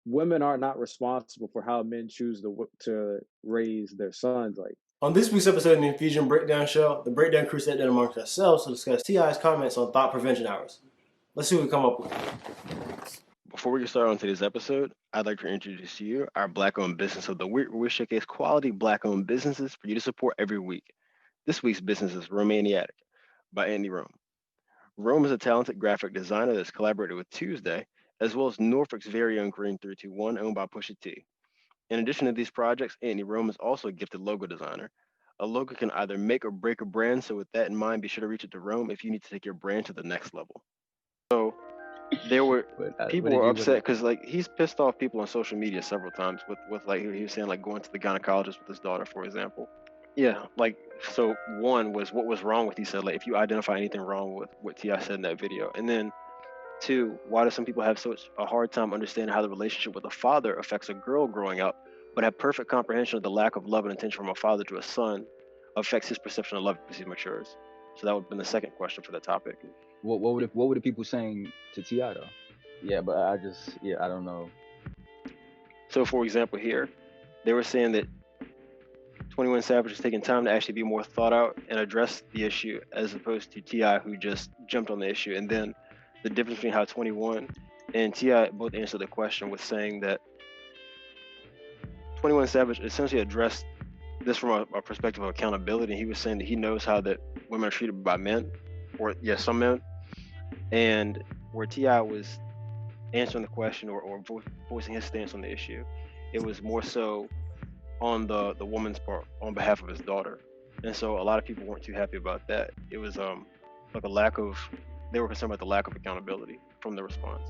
women are not responsible for how men choose to raise their sons. Like, On this week's episode of the Infusion Breakdown Show, the Breakdown crew sat down amongst ourselves to discuss T.I.'s comments on thought prevention hours. Let's see what we come up with. Before we get started on today's episode, I'd like to introduce to you our Black-owned business of the week, where we showcase quality Black-owned businesses for you to support every week. This week's business is Romaniatic by Andy Rome. Rome is a talented graphic designer that's collaborated with Tuesday, as well as Norfolk's very own Green 321, owned by Pusha T. In addition to these projects, Andy Rome is also a gifted logo designer. A logo can either make or break a brand, so with that in mind, be sure to reach out to Rome if you need to take your brand to the next level. So there were people were upset because like he's pissed off people on social media several times with like he was saying like going to the gynecologist with his daughter, for example. Yeah, like so one was what was wrong with, he said, like if you identify anything wrong with what T.I. said in that video, and then two, why do some people have such a hard time understanding how the relationship with a father affects a girl growing up, but have perfect comprehension of the lack of love and attention from a father to a son affects his perception of love as he matures? So that would have been the second question for the topic. What were the people saying to T.I. though? Yeah, but I don't know. So for example here, they were saying that 21 Savage is taking time to actually be more thought out and address the issue, as opposed to T.I. who just jumped on the issue. And then the difference between how 21 and T.I. both answered the question with saying that 21 Savage essentially addressed this from a perspective of accountability. He was saying that he knows how that women are treated by men, or some men, and where T.I. was answering the question or voicing his stance on the issue, it was more so on the woman's part on behalf of his daughter. And so a lot of people weren't too happy about that. It was like they were concerned about the lack of accountability from the response.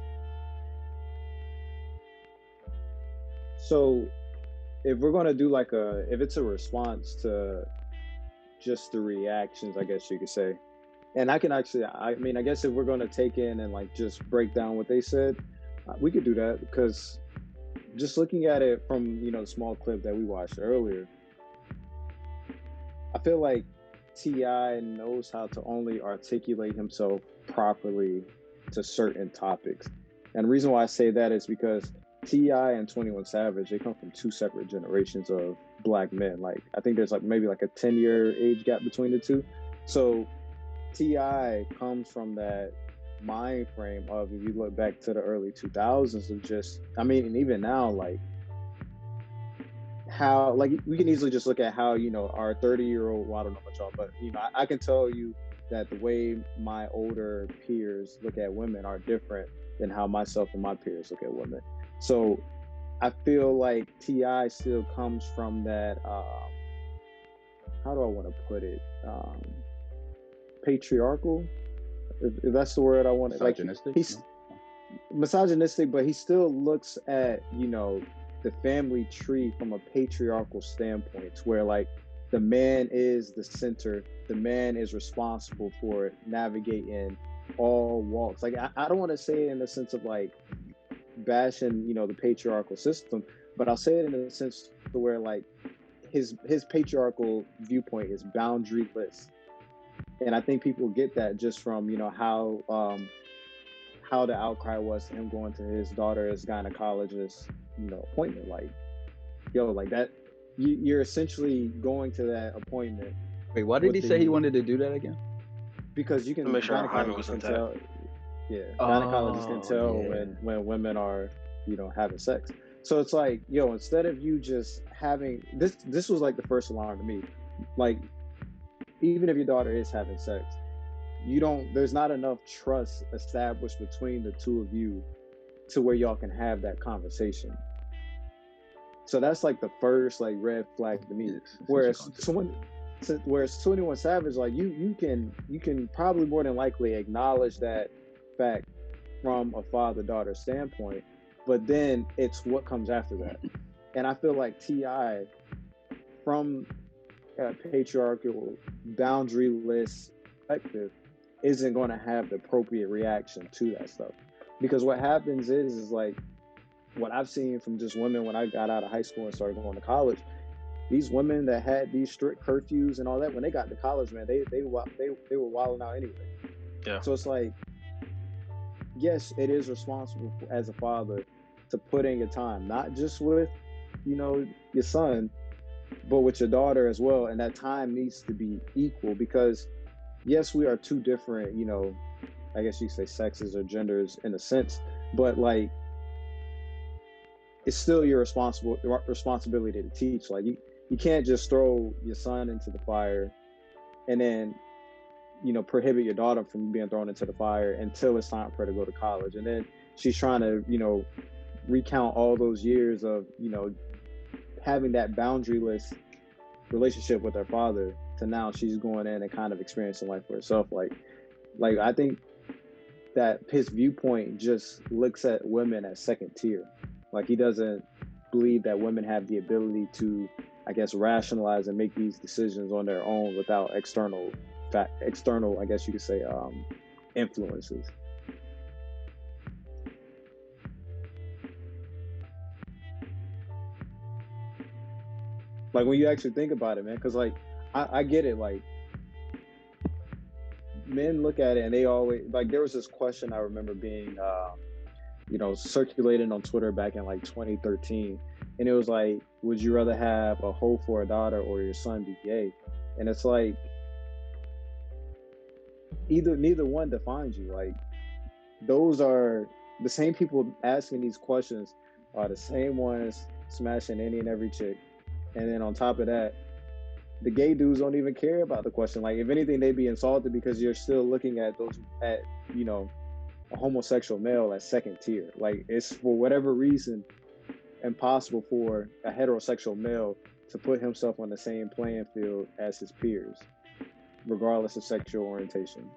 so if we're gonna do like if it's a response to just the reactions, I guess you could say, and I guess if we're gonna take in and like just break down what they said, we could do that, because just looking at it from the small clip that we watched earlier, I feel like T.I. knows how to only articulate himself properly to certain topics. And the reason why I say that is because T.I. and 21 Savage, they come from two separate generations of Black men. Like, I think there's like maybe like a 10-year age gap between the two. So T.I. comes from that mind frame of, if you look back to the early 2000s, of just, and even now, like how, like we can easily just look at how, our 30-year-old, well, I don't know about y'all, but I can tell you that the way my older peers look at women are different than how myself and my peers look at women. So I feel like T.I. still comes from that, how do I want to put it? Patriarchal, if that's the word I want. Misogynistic? Like, he's misogynistic, but he still looks at, the family tree from a patriarchal standpoint, where like the man is the center, the man is responsible for navigating all walks. Like, I don't want to say it in the sense of like bashing, the patriarchal system, but I'll say it in the sense to where like his patriarchal viewpoint is boundaryless. And I think people get that just from, how the outcry was to him going to his daughter's gynecologist, appointment. Like, like that, you're essentially going to that appointment. Wait, why did he say he wanted to do that again? Because you can, to make sure our hymen was gynecologists can intact. tell, gynecologists can tell when women are, having sex. So it's like, instead of you just having this was like the first alarm to me. Like, even if your daughter is having sex, there's not enough trust established between the two of you to where y'all can have that conversation. So that's like the first like red flag to me. Whereas 21 Savage, like you can probably more than likely acknowledge that fact from a father-daughter standpoint, but then it's what comes after that. And I feel like T.I. from a patriarchal, boundaryless perspective isn't going to have the appropriate reaction to that stuff. Because what happens is like what I've seen from just women when I got out of high school and started going to college, these women that had these strict curfews and all that, when they got to college, man, they were wilding out anyway. Yeah. So it's like, yes, it is responsible as a father to put in your time, not just with, your son, but with your daughter as well. And that time needs to be equal because, yes, we are two different, I guess you could say sexes or genders in a sense, but like, it's still your responsibility to teach. Like you can't just throw your son into the fire and then, prohibit your daughter from being thrown into the fire until it's time for her to go to college. And then she's trying to, recount all those years of, having that boundaryless relationship with her father to now she's going in and kind of experiencing life for herself. Like I think that his viewpoint just looks at women as second tier. Like he doesn't believe that women have the ability to, I guess, rationalize and make these decisions on their own without external, I guess you could say, influences. Like when you actually think about it, man, because like I get it. Like men look at it and they always like. There was this question I remember being, circulating on Twitter back in like 2013, and it was like, would you rather have a hoe for a daughter or your son be gay? And it's like neither one defines you. Like those are the same people asking these questions are the same ones smashing any and every chick. And then on top of that, the gay dudes don't even care about the question. Like if anything, they'd be insulted because you're still looking at a homosexual male as second tier. Like it's for whatever reason impossible for a heterosexual male to put himself on the same playing field as his peers, regardless of sexual orientation.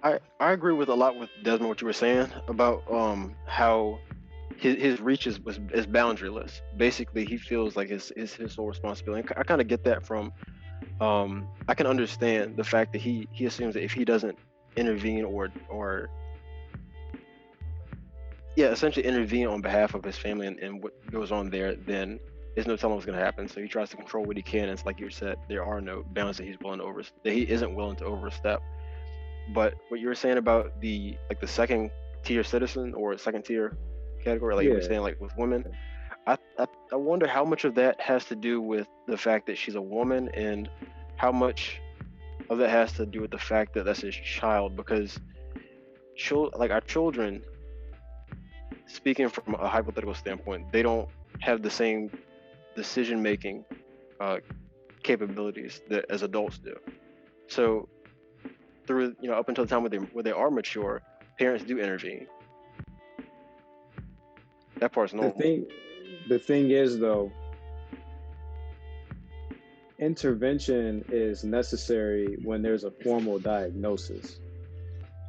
I agree with a lot with Desmond what you were saying about how his reach is boundaryless. Basically, he feels like it's his sole responsibility. I kind of get that from. I can understand the fact that he assumes that if he doesn't intervene or essentially intervene on behalf of his family and what goes on there, then there's no telling what's going to happen. So he tries to control what he can. And it's like you said, there are no bounds that he isn't willing to overstep. But what you were saying about the second tier citizen or second tier category, like you were saying, like with women, I wonder how much of that has to do with the fact that she's a woman and how much of that has to do with the fact that that's his child. Because our children, speaking from a hypothetical standpoint, they don't have the same decision-making capabilities that as adults do. So through, up until the time where they are mature, parents do intervene. That part's normal. The thing is, though, intervention is necessary when there's a formal diagnosis.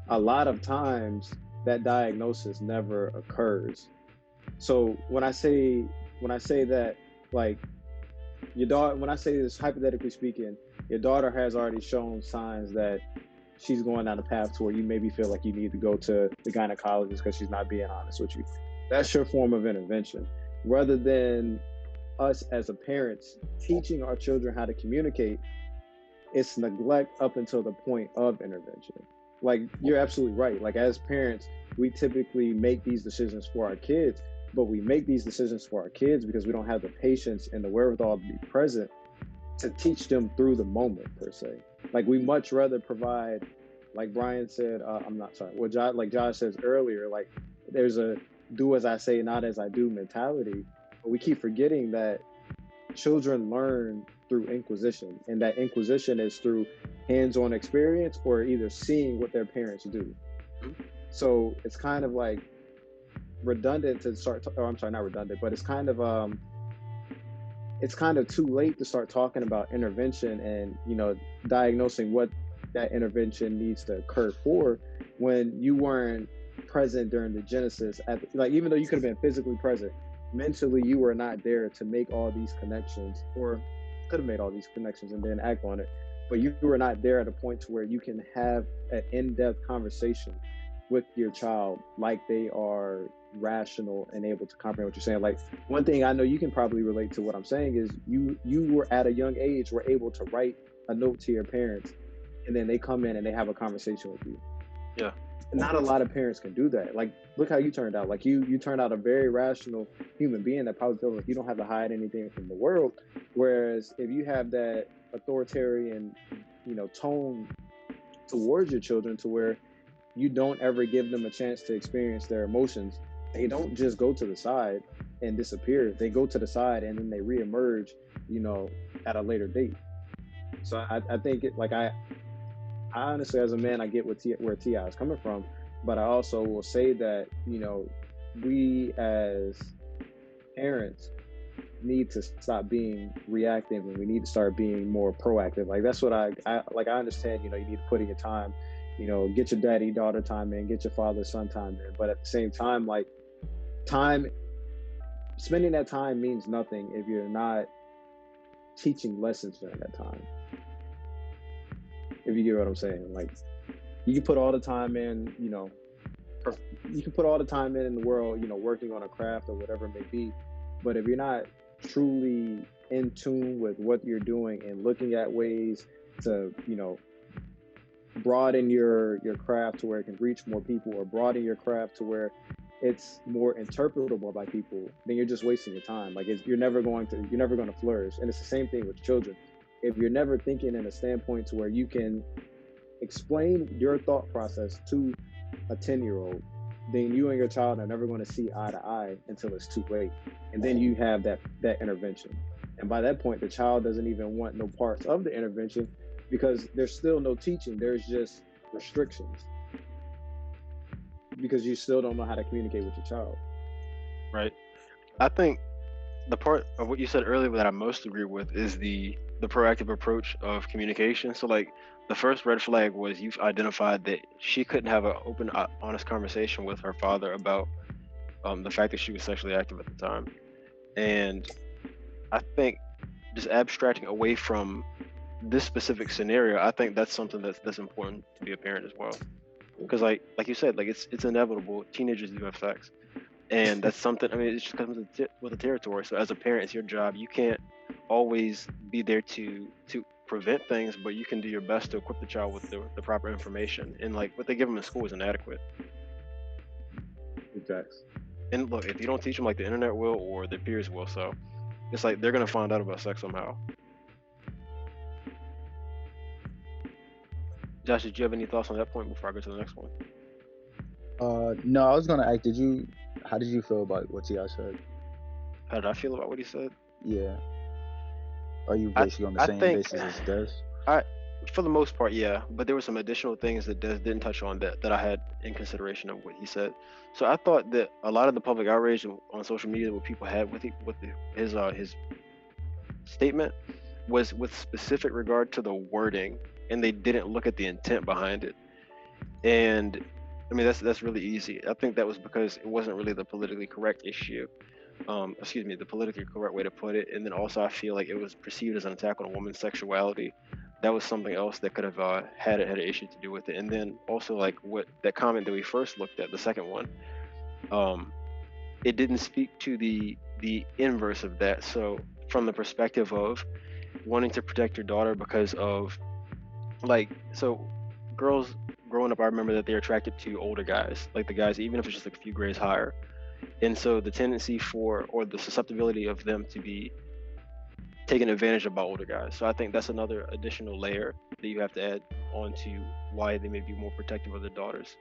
A lot of times that diagnosis never occurs. So when I say that, like your daughter, when I say this hypothetically speaking, your daughter has already shown signs that she's going down a path to where you maybe feel like you need to go to the gynecologist because she's not being honest with you. That's your form of intervention, rather than us as a parents teaching our children how to communicate. It's neglect up until the point of intervention. Like you're absolutely right. Like as parents, we typically make these decisions for our kids, but we make these decisions for our kids because we don't have the patience and the wherewithal to be present to teach them through the moment per se. Like we much rather provide, like Brian said, Josh says earlier, like there's a do as I say, not as I do mentality. But we keep forgetting that children learn through inquisition, and that inquisition is through hands-on experience or either seeing what their parents do. So it's kind of like redundant to start, not redundant, but it's kind of too late to start talking about intervention and, diagnosing what that intervention needs to occur for when you weren't present during the genesis. Even though you could have been physically present, mentally you were not there to make all these connections, or could have made all these connections and then act on it. But you were not there at a point to where you can have an in-depth conversation with your child like they are rational and able to comprehend what you're saying. Like one thing I know you can probably relate to what I'm saying is you were at a young age were able to write a note to your parents, and then they come in and they have a conversation with you. Yeah. not a lot of parents can do that. Like, look how you turned out. Like you turned out a very rational human being that probably feels like you don't have to hide anything from the world. Whereas if you have that authoritarian, tone towards your children, to where you don't ever give them a chance to experience their emotions, they don't just go to the side and disappear. They go to the side and then they reemerge, at a later date. So I think I honestly, as a man, I get where T.I. is coming from, but I also will say that, we as parents need to stop being reactive, and we need to start being more proactive. Like, that's what I understand, you need to put in your time, get your daddy daughter time in, get your father son time in, but at the same time, like, spending that time means nothing if you're not teaching lessons during that time. If you get what I'm saying. Like, you can put all the time in, you can put all the time in the world, working on a craft or whatever it may be, but if you're not truly in tune with what you're doing and looking at ways to, broaden your craft to where it can reach more people, or broaden your craft to where it's more interpretable by people, then you're just wasting your time. Like, you're never going to flourish. And it's the same thing with children. If you're never thinking in a standpoint to where you can explain your thought process to a 10-year-old, then you and your child are never going to see eye to eye until it's too late. And then you have that intervention. And by that point, the child doesn't even want no parts of the intervention, because there's still no teaching. There's just restrictions, because you still don't know how to communicate with your child. Right. I think the part of what you said earlier that I most agree with is the proactive approach of communication. So, like, the first red flag was you've identified that she couldn't have an open, honest conversation with her father about the fact that she was sexually active at the time. And I think just abstracting away from this specific scenario, I think that's something that's important to be a parent as well. Because like you said, like, it's inevitable. Teenagers do have sex, and that's something. I mean, it just comes with the territory. So as a parent, it's your job. You can't always be there to prevent things, but you can do your best to equip the child with the proper information. And like, what they give them in school is inadequate. Exactly. And look, if you don't teach them, like, the internet will, or their peers will, so it's like they're gonna find out about sex somehow. Josh, did you have any thoughts on that point before I go to the next one? No, I was gonna ask, how did you feel about what T.I. said? How did I feel about what he said? Yeah. Are you basically on the same basis as Des? For the most part, yeah. But there were some additional things that Des didn't touch on that I had in consideration of what he said. So I thought that a lot of the public outrage on social media what people had with his statement was with specific regard to the wording, and they didn't look at the intent behind it. And I mean, that's really easy. I think that was because it wasn't really the politically correct issue. The politically correct way to put it. And then also, I feel like it was perceived as an attack on a woman's sexuality. That was something else that could have had an issue to do with it. And then also, like, what that comment that we first looked at, the second one, it didn't speak to the inverse of that. So from the perspective of wanting to protect your daughter because of, like, so girls growing up, I remember that they're attracted to older guys, like the guys, even if it's just like a few grades higher. And so the tendency or the susceptibility of them to be taken advantage of by older guys. So I think that's another additional layer that you have to add on to why they may be more protective of their daughters,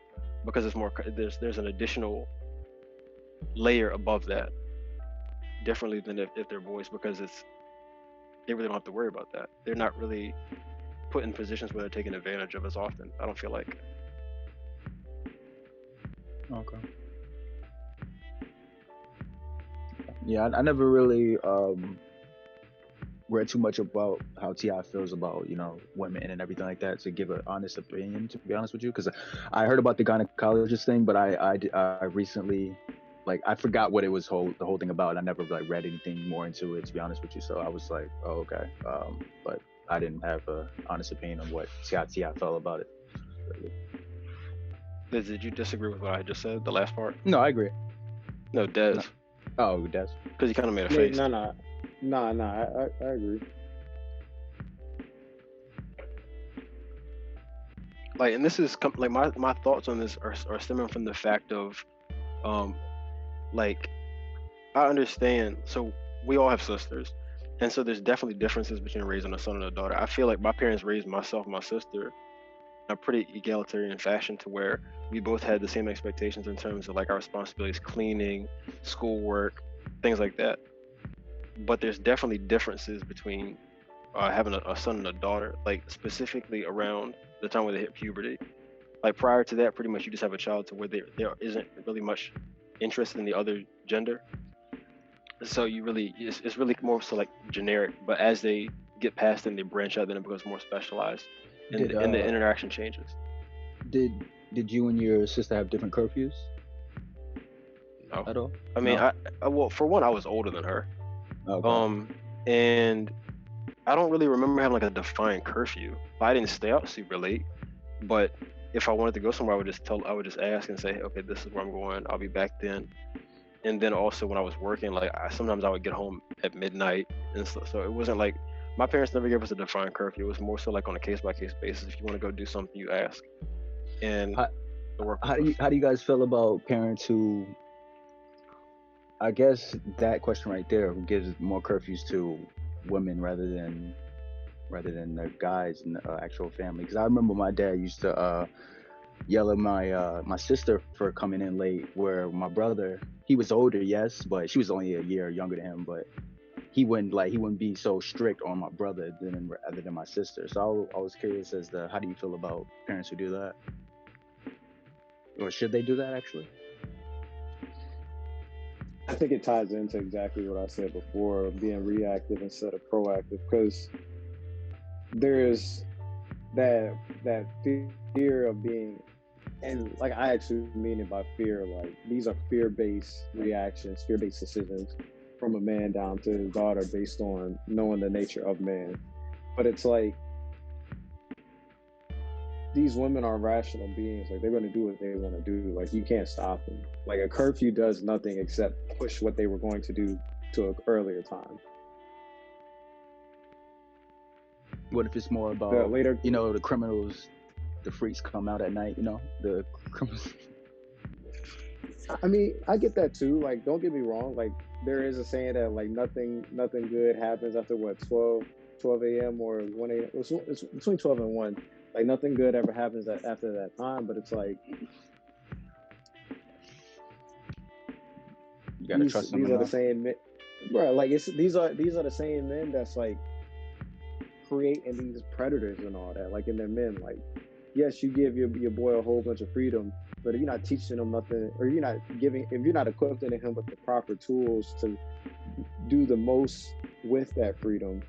because there's an additional layer above that, differently than if they're boys, because they really don't have to worry about that. They're not really put in positions where they're taken advantage of as often, I don't feel like. Okay. Yeah, I never really read too much about how T.I. feels about, women and everything like that to give an honest opinion, to be honest with you, because I heard about the gynecologist thing, but I recently, like, I forgot what it was the whole thing about. I never like read anything more into it, to be honest with you. So I was like, oh, okay, but I didn't have an honest opinion on what T.I. felt about it. Really. Did you disagree with what I just said, the last part? No, I agree. No, Des. No. Oh, Des. Because he kind of made a face. No, I agree. like, and this is like my thoughts on this are stemming from the fact of, like, I understand. So we all have sisters, and so there's definitely differences between raising a son and a daughter. I feel like my parents raised myself and my sister in a pretty egalitarian fashion, to where we both had the same expectations in terms of like our responsibilities, cleaning, schoolwork, things like that. But there's definitely differences between having a son and a daughter, like specifically around the time where they hit puberty. Like prior to that, pretty much you just have a child to where there isn't really much interest in the other gender. So you really, it's really more so like generic. But as they get past and they branch out, then it becomes more specialized, and Did and the interaction changes. did did you and your sister have different curfews No, at all? I mean, No. well, for one, I was older than her. Okay. And I don't really remember having like a defined curfew. I didn't stay out super late, but if I wanted to go somewhere, I would just ask and say, "Hey, okay, this is where I'm going. I'll be back then." And then also when I was working, like sometimes I would get home at midnight and stuff. So it wasn't like my parents never gave us a defined curfew. It was more so like on a case by case basis. If you want to go do something, you ask. And How, the work was how do you guys feel about parents who, I guess that question right there, who gives more curfews to women rather than the guys in the actual family? Because I remember my dad used to yell at my sister for coming in late, where my brother, he was older, yes, but she was only a year younger than him, but he wouldn't be so strict on my brother other than my sister. So I was curious as to, how do you feel about parents who do that, or should they do that actually? I think it ties into exactly what I said before, being reactive instead of proactive, because there's that fear of being, and like I actually mean it by fear, like these are fear-based reactions, fear-based decisions from a man down to his daughter based on knowing the nature of man. But it's like these women are rational beings. Like they're going to do what they want to do. Like you can't stop them. Like a curfew does nothing except push what they were going to do to an earlier time. What if it's more The about, later, the criminals, the freaks come out at night, the criminals. I mean, I get that too. Like, don't get me wrong. Like, there is a saying that like nothing good happens after what 12 a.m. or 1 a.m. It's between 12 and 1. Like nothing good ever happens after that time. But it's like You gotta trust them these are the enough. same men, bro. Like these are the same men that's like creating these predators and all that. Like in their men, like yes, you give your boy a whole bunch of freedom, but if you're not teaching him nothing, or if you're not equipping him with the proper tools to do the most with that freedom,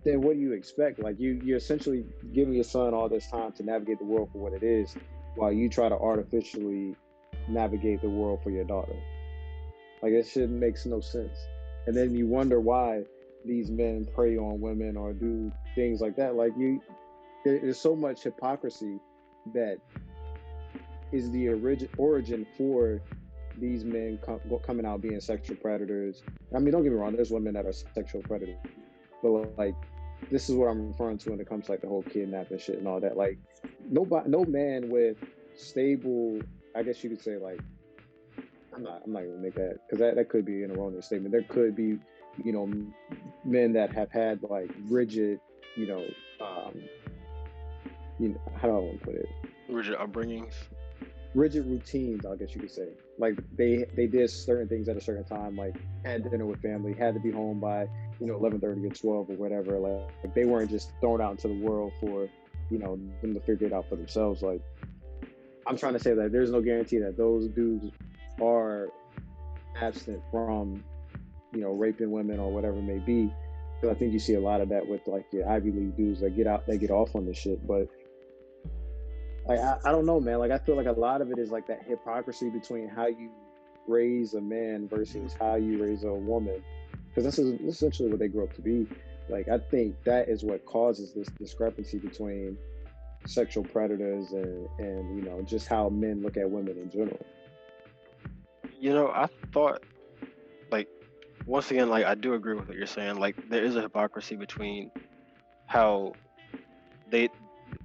then what do you expect? Like you're essentially giving your son all this time to navigate the world for what it is, while you try to artificially navigate the world for your daughter. Like it shouldn't makes no sense. And then you wonder why these men prey on women or do things like that. Like there's so much hypocrisy that is the origin for these men coming out being sexual predators. I mean, don't get me wrong, there's women that are sexual predators, but like this is what I'm referring to when it comes to like the whole kidnapping shit and all that. Like no man with stable, I guess you could say, like I'm not gonna make that, because that could be an erroneous statement. There could be, men that have had like rigid, how do I want to put it? rigid upbringings. Rigid routines, I guess you could say. Like they did certain things at a certain time, like had dinner with family, had to be home by 11:30 or 12 or whatever. Like they weren't just thrown out into the world for them to figure it out for themselves. Like I'm trying to say that there's no guarantee that those dudes are absent from raping women or whatever it may be. Because I think you see a lot of that with like your Ivy League dudes that get off on this shit. But like I don't know, man. Like I feel like a lot of it is like that hypocrisy between how you raise a man versus how you raise a woman, because this is essentially what they grew up to be. Like I think that is what causes this discrepancy between sexual predators and just how men look at women in general. I thought, like, once again, like I do agree with what you're saying. Like there is a hypocrisy between how they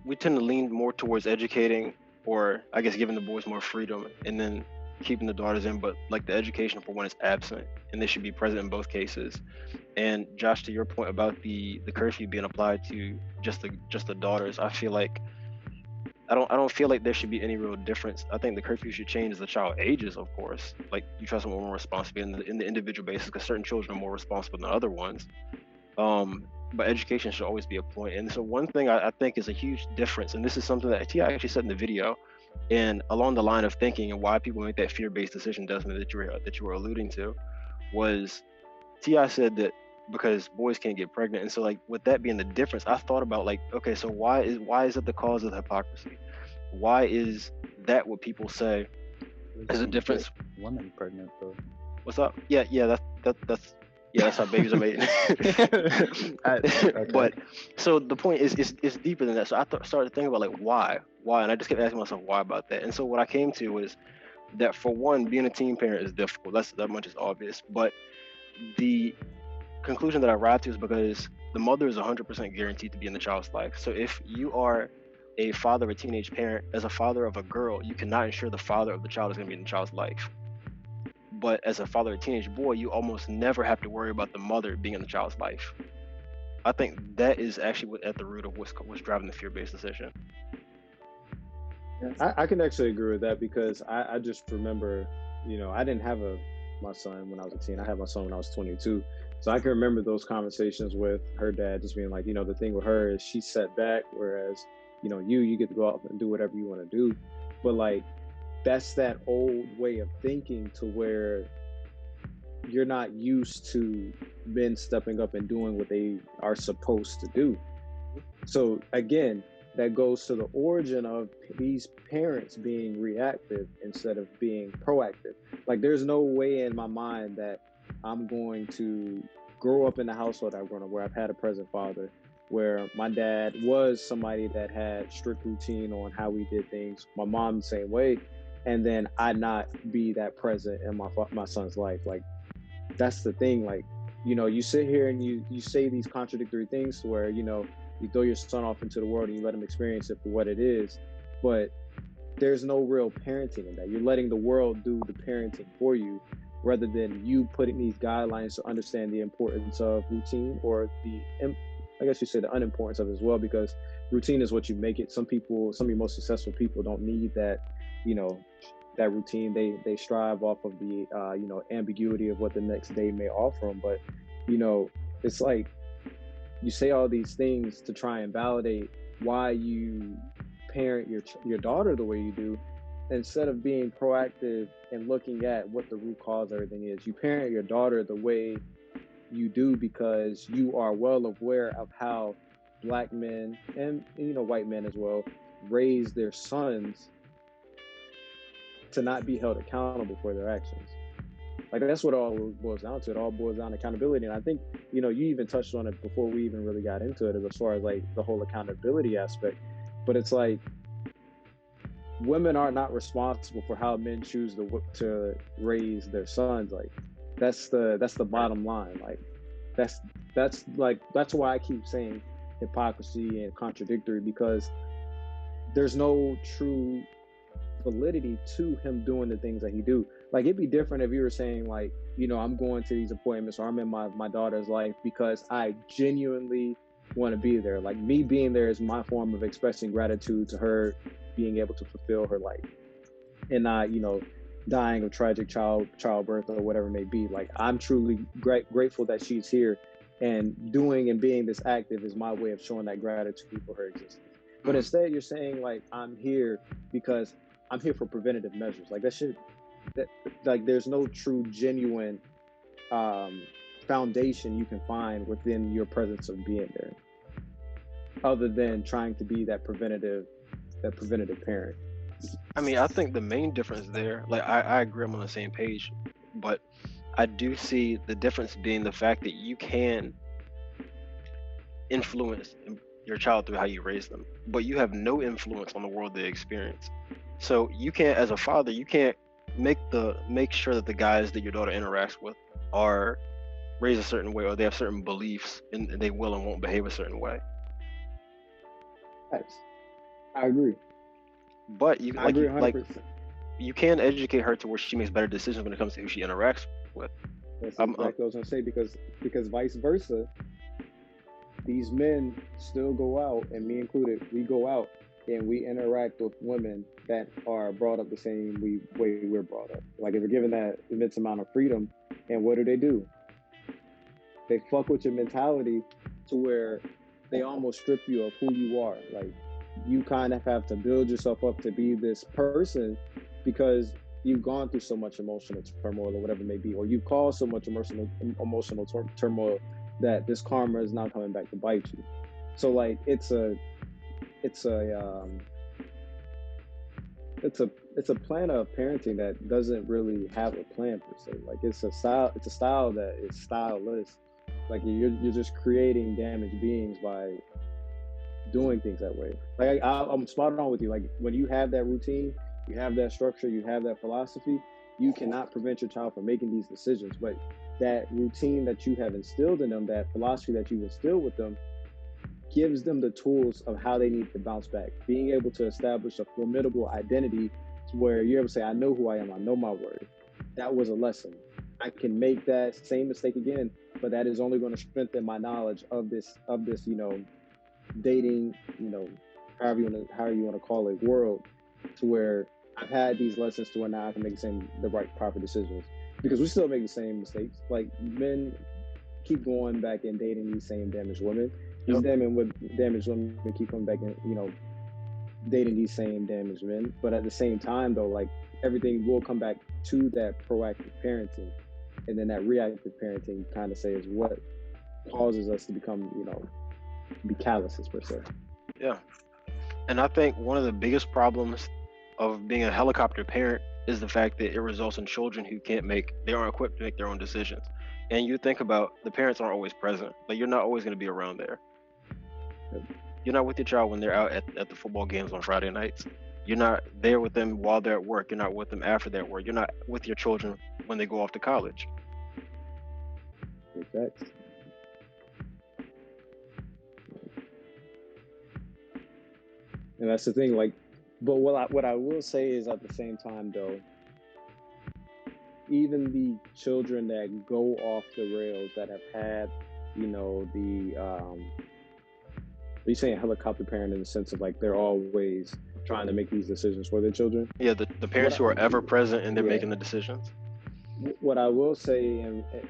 we tend to lean more towards educating, or I guess giving the boys more freedom, and then keeping the daughters in. But like the education for one is absent, and they should be present in both cases. And Josh, to your point about the curfew being applied to just the daughters, I feel like I don't feel like there should be any real difference. I think the curfew should change as the child ages, of course. Like you try someone more responsible in the individual basis, because certain children are more responsible than other ones. But education should always be a point. And so one thing I think is a huge difference, and this is something that T.I. actually said in the video, and along the line of thinking and why people make that fear-based decision, Desmond, that you were alluding to, was T.I. said that because boys can't get pregnant. And so like with that being the difference, I thought about like, okay, so why is it the cause of the hypocrisy? Why is that what people say is a difference? Women pregnant though. What's up? Yeah, that's how babies are made. Okay. But so the point is it's deeper than that. So I started thinking about like why, and I just kept asking myself why about that. And so what I came to was that for one, being a teen parent is difficult. That much is obvious. But the conclusion that I arrived to is because the mother is 100% guaranteed to be in the child's life. So if you are a father of a teenage parent, as a father of a girl, you cannot ensure the father of the child is going to be in the child's life. But as a father of a teenage boy, you almost never have to worry about the mother being in the child's life. I think that is actually at the root of what's driving the fear-based decision. I can actually agree with that, because I just remember, I didn't have my son when I was a teen. I had my son when I was 22. So I can remember those conversations with her dad just being like, the thing with her is she's set back, whereas, you get to go out and do whatever you want to do. But like, that's that old way of thinking to where you're not used to men stepping up and doing what they are supposed to do. So again, that goes to the origin of these parents being reactive instead of being proactive. Like there's no way in my mind that I'm going to grow up in the household I've grown up, where I've had a present father, where my dad was somebody that had strict routine on how we did things, my mom the same way, and then I not be that present in my son's life. Like that's the thing. Like, you sit here and you say these contradictory things to where, you throw your son off into the world and you let him experience it for what it is, but there's no real parenting in that. You're letting the world do the parenting for you, rather than you putting these guidelines to understand the importance of routine, or I guess you say the unimportance of it as well, because routine is what you make it. Some of your most successful people don't need that, that routine. They strive off of the, ambiguity of what the next day may offer them. But, it's like you say all these things to try and validate why you parent your daughter the way you do, instead of being proactive and looking at what the root cause of everything is. You parent your daughter the way you do because you are well aware of how Black men and white men as well raise their sons to not be held accountable for their actions. Like that's what it all boils down to. It all boils down to accountability. And I think, you even touched on it before we even really got into it, as far as like the whole accountability aspect. But it's like, women are not responsible for how men choose to raise their sons. Like that's the bottom line. Like that's why I keep saying hypocrisy and contradictory, because there's no true validity to him doing the things that he do. Like it'd be different if you were saying like, I'm going to these appointments, or I'm in my daughter's life because I genuinely want to be there. Like me being there is my form of expressing gratitude to her being able to fulfill her life, and not, dying of tragic childbirth or whatever it may be. Like I'm truly grateful that she's here, and doing and being this active is my way of showing that gratitude for her existence. But instead you're saying like, I'm here because I'm here for preventative measures. Like like there's no true genuine foundation you can find within your presence of being there, other than trying to be that preventative parent. I mean, I think the main difference there, like I agree, I'm on the same page, but I do see the difference being the fact that you can influence your child through how you raise them, but you have no influence on the world they experience. So you can't, as a father, you can't make sure that the guys that your daughter interacts with are raised a certain way, or they have certain beliefs and they will and won't behave a certain way. Thanks. I agree. But you I like agree you like 100%. you can educate her to where she makes better decisions when it comes to who she interacts with. That's Um, exactly what I was gonna say, because vice versa, these men still go out, and me included, we go out and we interact with women that are brought up the same way we're brought up. Like if you're given that immense amount of freedom, and what do? They fuck with your mentality to where they almost strip you of who you are. Like you kind of have to build yourself up to be this person because you've gone through so much emotional turmoil or whatever it may be, or you've caused so much emotional turmoil that this karma is now coming back to bite you. So like it's a it's a plan of parenting that doesn't really have a plan per se. Like it's a style that is styleless. Like you're just creating damaged beings by doing things that way. Like I'm spot on with you. Like when you have that routine, you have that structure, you have that philosophy, you cannot prevent your child from making these decisions. But that routine that you have instilled in them, that philosophy that you've instilled with them, gives them the tools of how they need to bounce back. Being able to establish a formidable identity to where you're able to say, I know who I am, I know my worth. That was a lesson. I can make that same mistake again, but that is only going to strengthen my knowledge of this, dating, however you want to call it, world, to where I've had these lessons to where now I can make the right proper decisions. Because we still make the same mistakes. Like men keep going back and dating these same damaged women. These damaged women keep coming back and dating these same damaged men. But at the same time, though, like everything will come back to that proactive parenting, and then that reactive parenting kind of say is what causes us to become, be calluses per se. yeah. And I think one of the biggest problems of being a helicopter parent is the fact that it results in children who they aren't equipped to make their own decisions. And you think about the parents aren't always present. Like you're not always going to be around there. You're not with your child when they're out at the football games on Friday nights. You're not there with them while they're at work. You're not with them after they're at work. You're not with your children when they go off to college. Exactly. And that's the thing, like, but what I will say is at the same time, though, even the children that go off the rails that have had, are you saying helicopter parent in the sense of like they're always trying to make these decisions for their children? Yeah, the parents who are ever present and they're making the decisions. What I will say,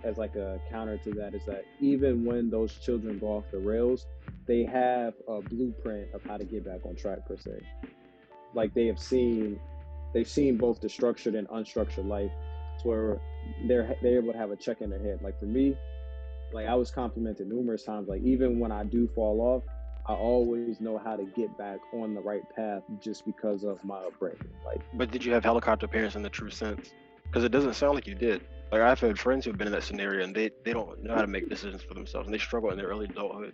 as like a counter to that, is that even when those children go off the rails, they have a blueprint of how to get back on track per se. Like they've seen both the structured and unstructured life, where they're able to have a check in their head. Like for me, like I was complimented numerous times. Like even when I do fall off, I always know how to get back on the right path just because of my upbringing. Like, but did you have helicopter parents in the true sense? Because it doesn't sound like you did. Like I've had friends who've been in that scenario and they don't know how to make decisions for themselves and they struggle in their early adulthood.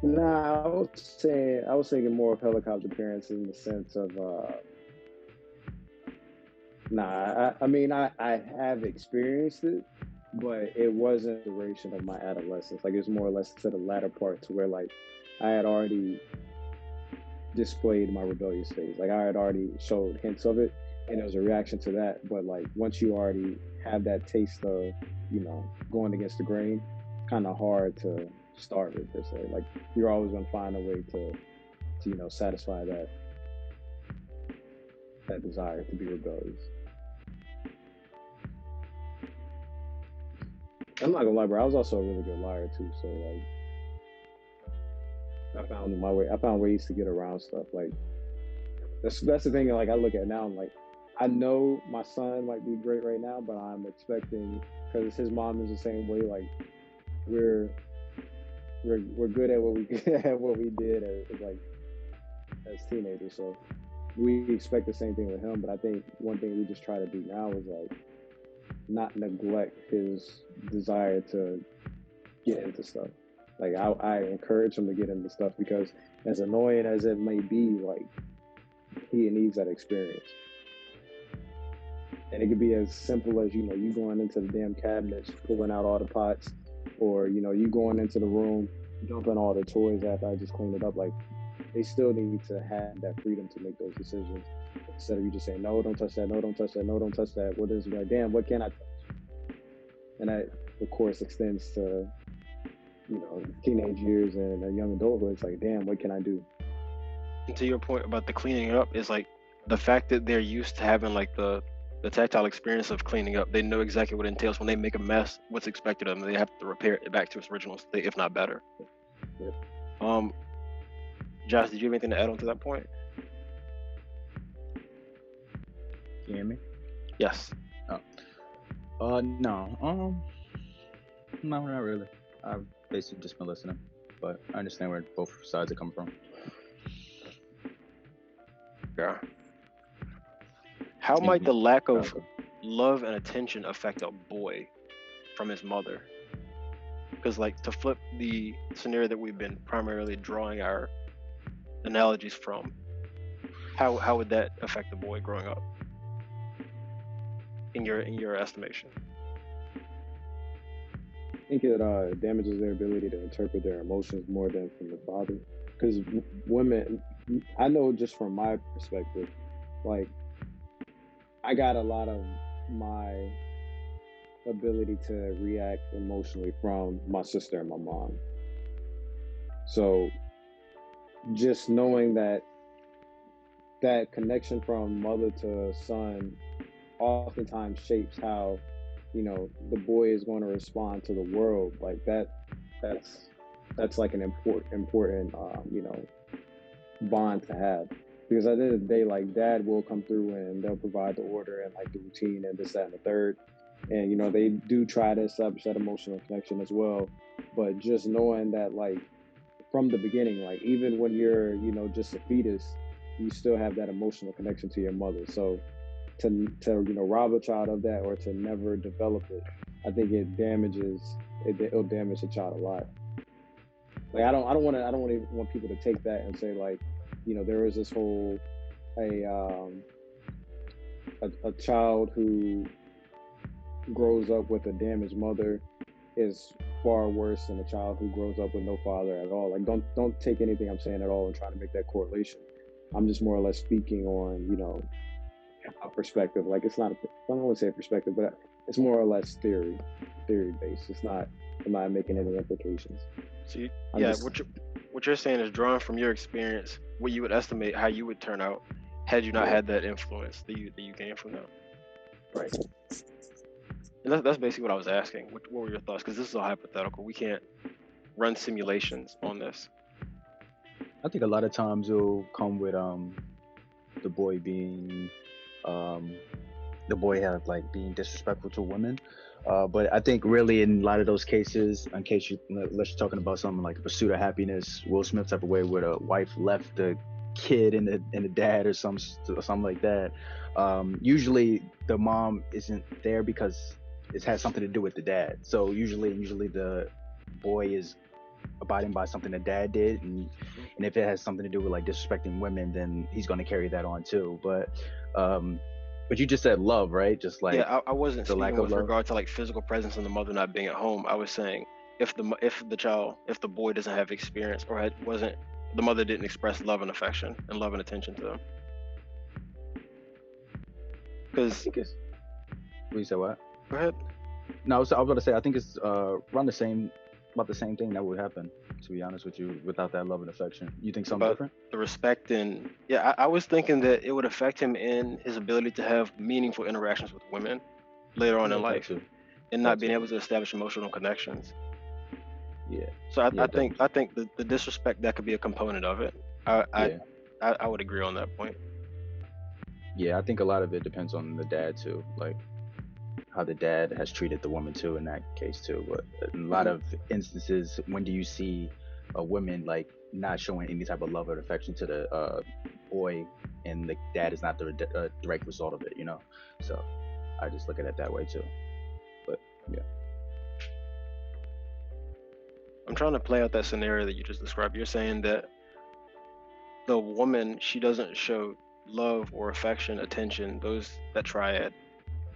Nah, I was thinking more of helicopter parents in the sense of I mean I have experienced it, but it wasn't the duration of my adolescence. Like it's more or less to the latter part, to where like I had already displayed my rebellious phase. Like I had already showed hints of it, and it was a reaction to that. But like once you already have that taste of, going against the grain, kind of hard to start it per se. Like you're always gonna find a way to satisfy that desire to be rebellious. I'm not gonna lie, bro. I was also a really good liar too. So like, I found ways to get around stuff. Like that's the thing. Like I look at now, I'm like, I know my son might be great right now, but I'm expecting, because his mom is the same way. Like we're good at what we did as teenagers. So we expect the same thing with him. But I think one thing we just try to do now is like not neglect his desire to get into stuff. Like I encourage him to get into stuff because as annoying as it may be, like he needs that experience. And it could be as simple as, you going into the damn cabinets, pulling out all the pots, or, you going into the room, dumping all the toys after I just cleaned it up. Like they still need to have that freedom to make those decisions instead of you just saying, no, don't touch that, no, don't touch that, no, don't touch that. What is like, damn, what can I touch? And that, of course, extends to, teenage years and a young adulthood. It's like, damn, what can I do? And to your point about the cleaning up, is like the fact that they're used to having like the tactile experience of cleaning up. They know exactly what it entails when they make a mess, what's expected of them. They have to repair it back to its original state, if not better. Yeah. Josh, did you have anything to add on to that point? Can you hear me? Yes. No. No, not really. I've basically just been listening, but I understand where both sides are coming from. Yeah. How might the lack of love and attention affect a boy from his mother? Because, like, to flip the scenario that we've been primarily drawing our analogies from, how would that affect the boy growing up? In your estimation? I think it damages their ability to interpret their emotions more than from the father. Because women, I know just from my perspective, like, I got a lot of my ability to react emotionally from my sister and my mom. So just knowing that connection from mother to son oftentimes shapes how, the boy is going to respond to the world. Like that's like an important bond to have. Because at the end of the day, like, dad will come through and they'll provide the order and like the routine and this, that, and the third. And, they do try to establish that emotional connection as well. But just knowing that, like, from the beginning, like, even when you're, just a fetus, you still have that emotional connection to your mother. So to rob a child of that or to never develop it, I think it'll damage a child a lot. Like, I don't want people to take that and say, like, there is this whole a child who grows up with a damaged mother is far worse than a child who grows up with no father at all. Like, don't take anything I'm saying at all and try to make that correlation. I'm just more or less speaking on, a perspective. Like, it's not, I don't want to say a perspective, but it's more or less theory based. I'm not making any implications. So what you're saying is, drawing from your experience, what you would estimate how you would turn out had you not had that influence that you gained from that. Right. And that's basically what I was asking. What were your thoughts? Because this is a hypothetical. We can't run simulations on this. I think a lot of times it'll come with the boy being being disrespectful to women. But I think really in a lot of those cases, unless you're talking about something like a Pursuit of Happiness, Will Smith type of way, where the wife left the kid and the dad or something like that. Usually the mom isn't there because it has something to do with the dad. So usually the boy is abiding by something the dad did, and if it has something to do with like disrespecting women, then he's going to carry that on too. But you just said love, right? Just like, yeah, I wasn't the lack speaking of with love. regard to like physical presence and the mother not being at home. I was saying if the boy doesn't have experience or the mother didn't express love and affection and love and attention to them. Because You said what? Go ahead. No, I was about to say, I think it's about the same thing that would happen, to be honest with you, without that love and affection. You think something different? The respect and I was thinking that it would affect him in his ability to have meaningful interactions with women later on in life, and not being able to establish emotional connections. Yeah. So I think the disrespect, that could be a component of it. I would agree on that point. Yeah, I think a lot of it depends on the dad too, like how the dad has treated the woman too in that case too. But in a lot of instances, when do you see a woman like not showing any type of love or affection to the boy, and the dad is not the direct result of it, So I just look at it that way too. But yeah. I'm trying to play out that scenario that you just described. You're saying that the woman, she doesn't show love or affection, attention, that triad,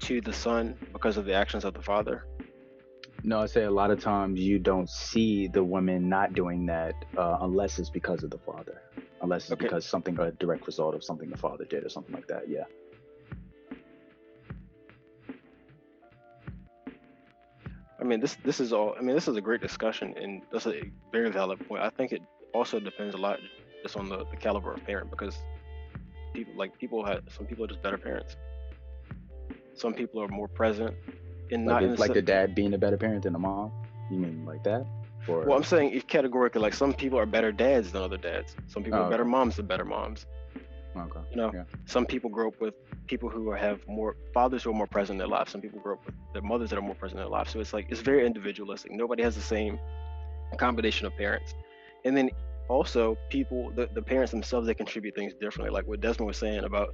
to the son because of the actions of the father? No, I say a lot of times you don't see the woman not doing that unless it's because of the father. unless it's Okay. because something a direct result of something the father did or something like that. Yeah. I mean, this is all. I mean, this is a great discussion, and that's a very valid point. I think it also depends a lot just on the caliber of parent, because some people are just better parents. Some people are more present, and Like not in it's the like the sense. dad being a better parent than the mom. You mean like that? Or Well, I'm saying if categorically, like some people are better dads than other dads. Some people oh, are better okay. moms than better moms. Okay. You know, Yeah. some people grow up with people who have more fathers who are more present in their lives. Some people grow up with their mothers that are more present in their lives. So it's like it's very individualistic. Nobody has the same combination of parents. And then also the parents themselves, they contribute things differently. Like what Desmond was saying about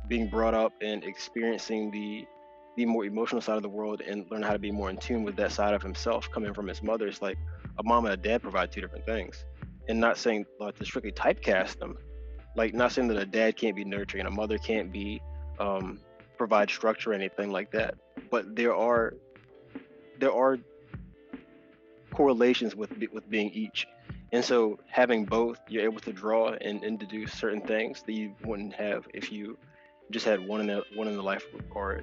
being brought up and experiencing the more emotional side of the world and learn how to be more in tune with that side of himself coming from his mother. It's like a mom and a dad provide two different things. And not saying to strictly typecast them, like not saying that a dad can't be nurturing and a mother can't be provide structure or anything like that, but there are correlations with being each. And so having both, you're able to draw and deduce certain things that you wouldn't have if you just had one in the life, or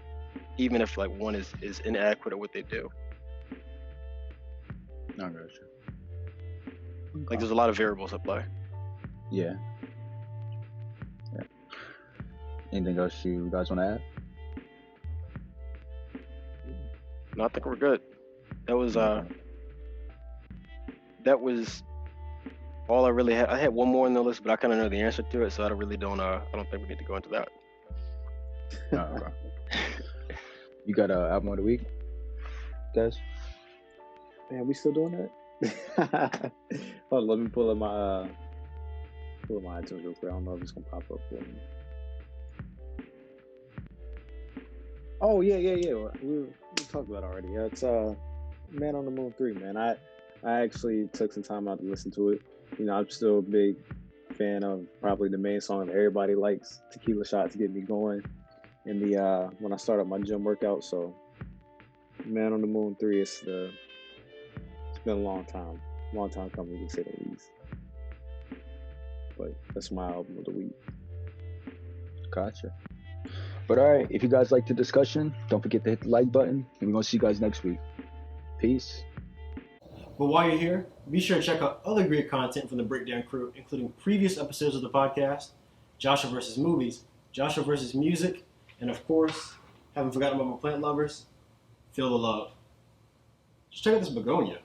even if like one is inadequate at what they do. I got you. Like there's a lot of variables at play. Yeah. Yeah. Anything else you guys want to add? No, I think we're good. That was all I really had. I had one more on the list, but I kind of know the answer to it, so I don't think we need to go into that. Oh, okay. You got a album of the week, guys? Man, we still doing that? Hold on, let me pull up my iTunes real quick. I don't know if it's gonna pop up for me. Oh yeah. We talked about it already. Yeah, it's Man on the Moon 3, man. I actually took some time out to listen to it. You know, I'm still a big fan of probably the main song that everybody likes, Tequila Shot, to get me going in the when I start up my gym workout. So Man on the Moon 3 it's been a long time coming, to say the least. But that's my album of the week. Gotcha. But all right, if you guys like the discussion, don't forget to hit the like button, and we're gonna see you guys next week. Peace. But while you're here, be sure to check out other great content from the Breakdown crew, including previous episodes of the podcast, Joshua versus Movies, Joshua versus Music, and of course, haven't forgotten about my plant lovers, Feel the Love. Just check out this begonia.